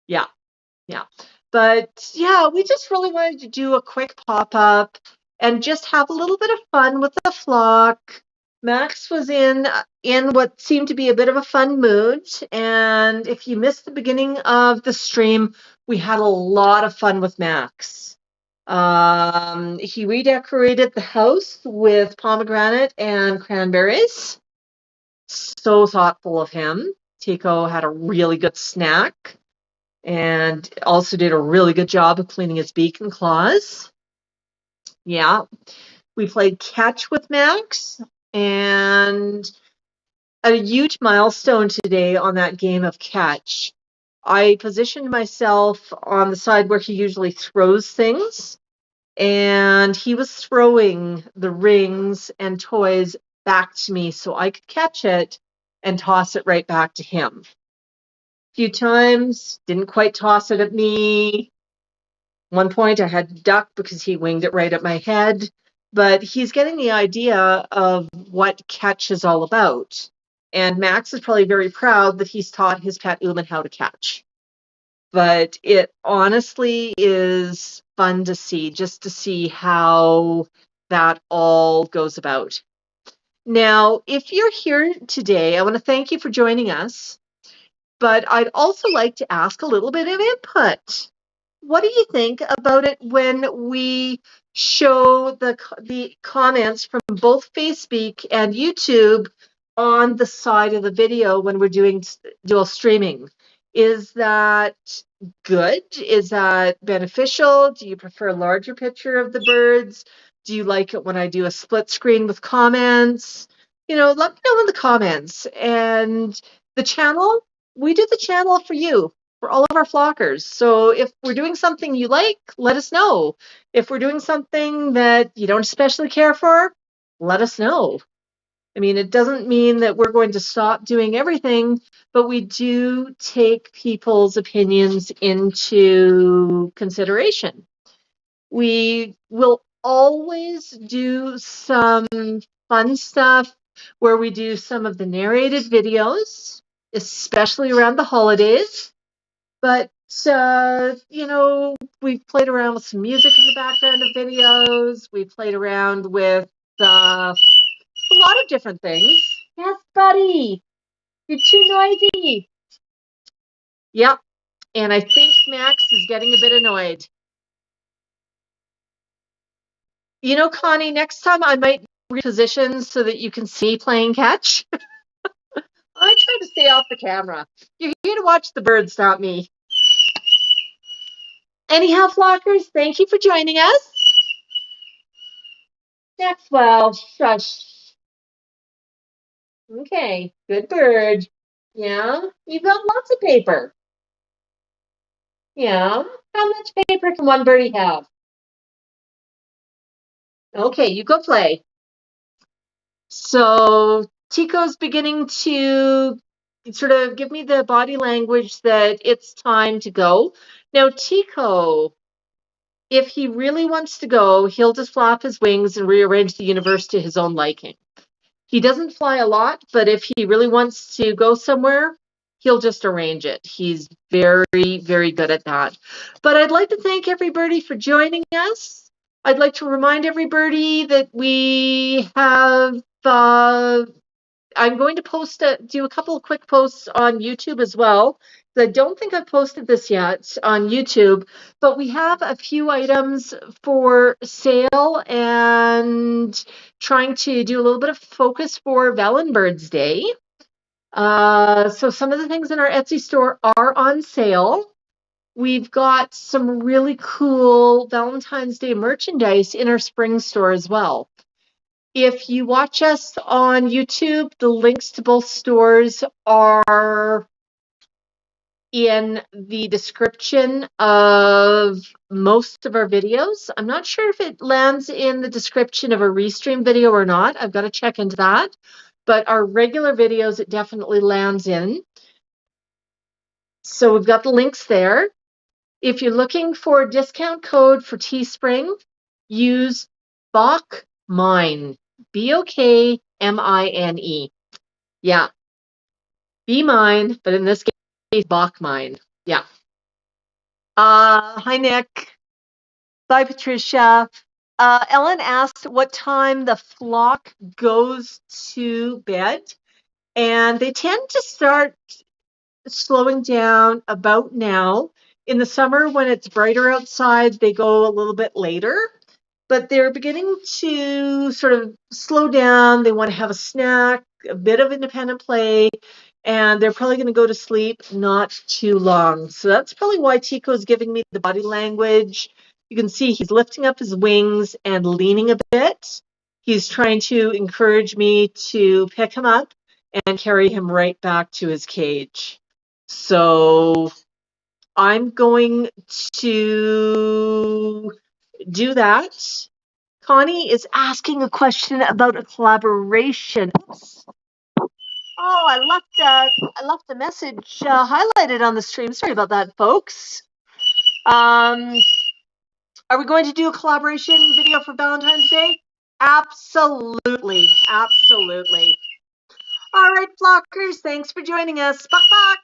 Yeah. Yeah. But yeah, we just really wanted to do a quick pop-up and just have a little bit of fun with the flock. Max was in what seemed to be a bit of a fun mood, and if you missed the beginning of the stream, we had a lot of fun with Max. He redecorated the house with pomegranate and cranberries. So thoughtful of him. Tico had a really good snack and also did a really good job of cleaning his beak and claws. Yeah. We played catch with Max, and a huge milestone today on that game of catch. I positioned myself on the side where he usually throws things, and he was throwing the rings and toys back to me so I could catch it and toss it right back to him. A few times, didn't quite toss it at me. One point I had to duck because he winged it right at my head. But he's getting the idea of what catch is all about. And Max is probably very proud that he's taught his pet Uman how to catch. But it honestly is fun to see, just to see how that all goes about. Now, if you're here today, I want to thank you for joining us. But I'd also like to ask a little bit of input. What do you think about it when we show the comments from both FaceBeak and YouTube on the side of the video when we're doing dual streaming? Is that good? Is that beneficial? Do you prefer a larger picture of the birds? Do you like it when I do a split screen with comments? Let me know in the comments. And the channel, we do the channel for you, for all of our flockers. So if we're doing something you like, let us know. If we're doing something that you don't especially care for, let us know. I mean, it doesn't mean that we're going to stop doing everything, but we do take people's opinions into consideration. We will always do some fun stuff where we do some of the narrated videos, especially around the holidays. But, we've played around with some music in the background of videos. We played around with a lot of different things. Yes, buddy. You're too noisy. Yep. And I think Max is getting a bit annoyed. Connie, next time I might reposition so that you can see playing catch. I try to stay off the camera. You're here to watch the birds, not me. Anyhow, flockers, thank you for joining us. Maxwell, shush. Okay, good bird. Yeah, you've got lots of paper. Yeah, how much paper can one birdie have? Okay, you go play. So Tico's beginning to sort of give me the body language that it's time to go. Now, Tico, if he really wants to go, he'll just flap his wings and rearrange the universe to his own liking. He doesn't fly a lot, but if he really wants to go somewhere, he'll just arrange it. He's very, very good at that. But I'd like to thank everybody for joining us. I'd like to remind everybody that we have I'm going to do a couple of quick posts on YouTube as well. I don't think I've posted this yet on YouTube, but we have a few items for sale and trying to do a little bit of focus for Valentine's Day. So some of the things in our Etsy store are on sale. We've got some really cool Valentine's Day merchandise in our spring store as well. If you watch us on YouTube, the links to both stores are in the description of most of our videos. I'm not sure if it lands in the description of a restream video or not. I've got to check into that. But our regular videos, it definitely lands in. So we've got the links there. If you're looking for a discount code for Teespring, use BOKMINE. BOKMINE. Yeah. Be mine, but in this case, BOKMINE. Yeah. Hi, Nick. Bye, Patricia. Ellen asked what time the flock goes to bed, and they tend to start slowing down about now. In the summer, when it's brighter outside, they go a little bit later, but they're beginning to sort of slow down. They want to have a snack, a bit of independent play, and they're probably going to go to sleep not too long. So that's probably why Tico is giving me the body language. You can see he's lifting up his wings and leaning a bit. He's trying to encourage me to pick him up and carry him right back to his cage. So I'm going to do that. Connie is asking a question about a collaboration. Oops. Oh, I left a message highlighted on the stream. Sorry about that, folks. Are we going to do a collaboration video for Valentine's Day? Absolutely, absolutely. All right, flockers, thanks for joining us. Buck, buck.